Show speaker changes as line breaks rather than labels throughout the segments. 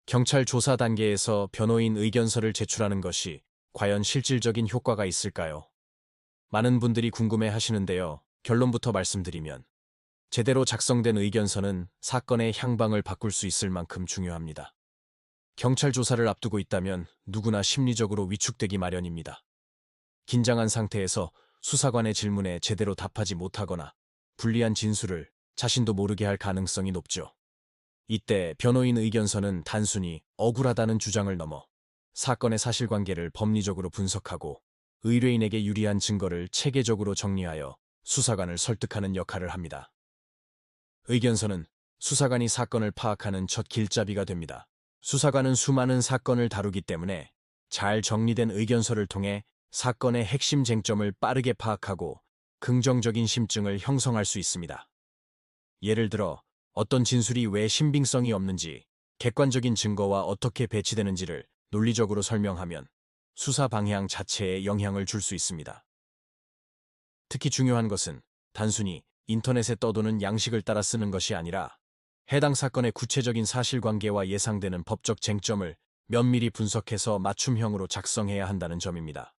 경찰 조사 단계에서 변호인 의견서를 제출하는 것이 과연 실질적인 효과가 있을까요? 많은 분들이 궁금해 하시는데요. 결론부터 말씀드리면 제대로 작성된 의견서는 사건의 향방을 바꿀 수 있을 만큼 중요합니다. 경찰 조사를 앞두고 있다면 누구나 심리적으로 위축되기 마련입니다. 긴장한 상태에서 수사관의 질문에 제대로 답하지 못하거나 불리한 진술을 자신도 모르게 할 가능성이 높죠. 이때 변호인 의견서는 단순히 억울하다는 주장을 넘어 사건의 사실관계를 법리적으로 분석하고 의뢰인에게 유리한 증거를 체계적으로 정리하여 수사관을 설득하는 역할을 합니다. 의견서는 수사관이 사건을 파악하는 첫 길잡이가 됩니다. 수사관은 수많은 사건을 다루기 때문에 잘 정리된 의견서를 통해 사건의 핵심 쟁점을 빠르게 파악하고 긍정적인 심증을 형성할 수 있습니다. 예를 들어 어떤 진술이 왜 신빙성이 없는지, 객관적인 증거와 어떻게 배치되는지를 논리적으로 설명하면 수사 방향 자체에 영향을 줄 수 있습니다. 특히 중요한 것은 단순히 인터넷에 떠도는 양식을 따라 쓰는 것이 아니라 해당 사건의 구체적인 사실관계와 예상되는 법적 쟁점을 면밀히 분석해서 맞춤형으로 작성해야 한다는 점입니다.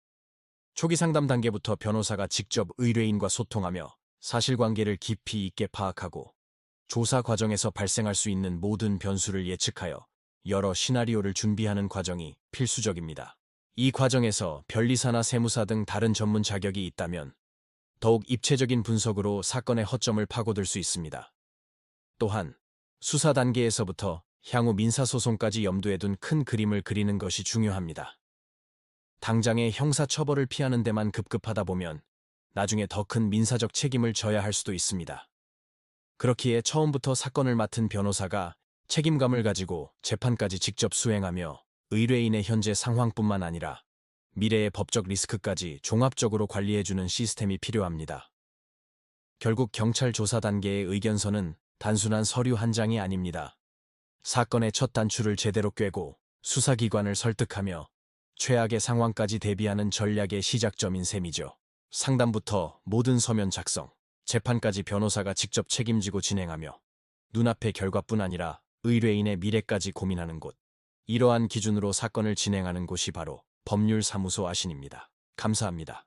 초기 상담 단계부터 변호사가 직접 의뢰인과 소통하며 사실관계를 깊이 있게 파악하고 조사 과정에서 발생할 수 있는 모든 변수를 예측하여 여러 시나리오를 준비하는 과정이 필수적입니다. 이 과정에서 변리사나 세무사 등 다른 전문 자격이 있다면 더욱 입체적인 분석으로 사건의 허점을 파고들 수 있습니다. 또한 수사 단계에서부터 향후 민사소송까지 염두에 둔 큰 그림을 그리는 것이 중요합니다. 당장의 형사처벌을 피하는 데만 급급하다 보면 나중에 더 큰 민사적 책임을 져야 할 수도 있습니다. 그렇기에 처음부터 사건을 맡은 변호사가 책임감을 가지고 재판까지 직접 수행하며 의뢰인의 현재 상황뿐만 아니라 미래의 법적 리스크까지 종합적으로 관리해주는 시스템이 필요합니다. 결국 경찰 조사 단계의 의견서는 단순한 서류 한 장이 아닙니다. 사건의 첫 단추를 제대로 꿰고 수사기관을 설득하며 최악의 상황까지 대비하는 전략의 시작점인 셈이죠. 상담부터 모든 서면 작성, 재판까지 변호사가 직접 책임지고 진행하며 눈앞의 결과뿐 아니라 의뢰인의 미래까지 고민하는 곳. 이러한 기준으로 사건을 진행하는 곳이 바로 법률사무소 아신입니다. 감사합니다.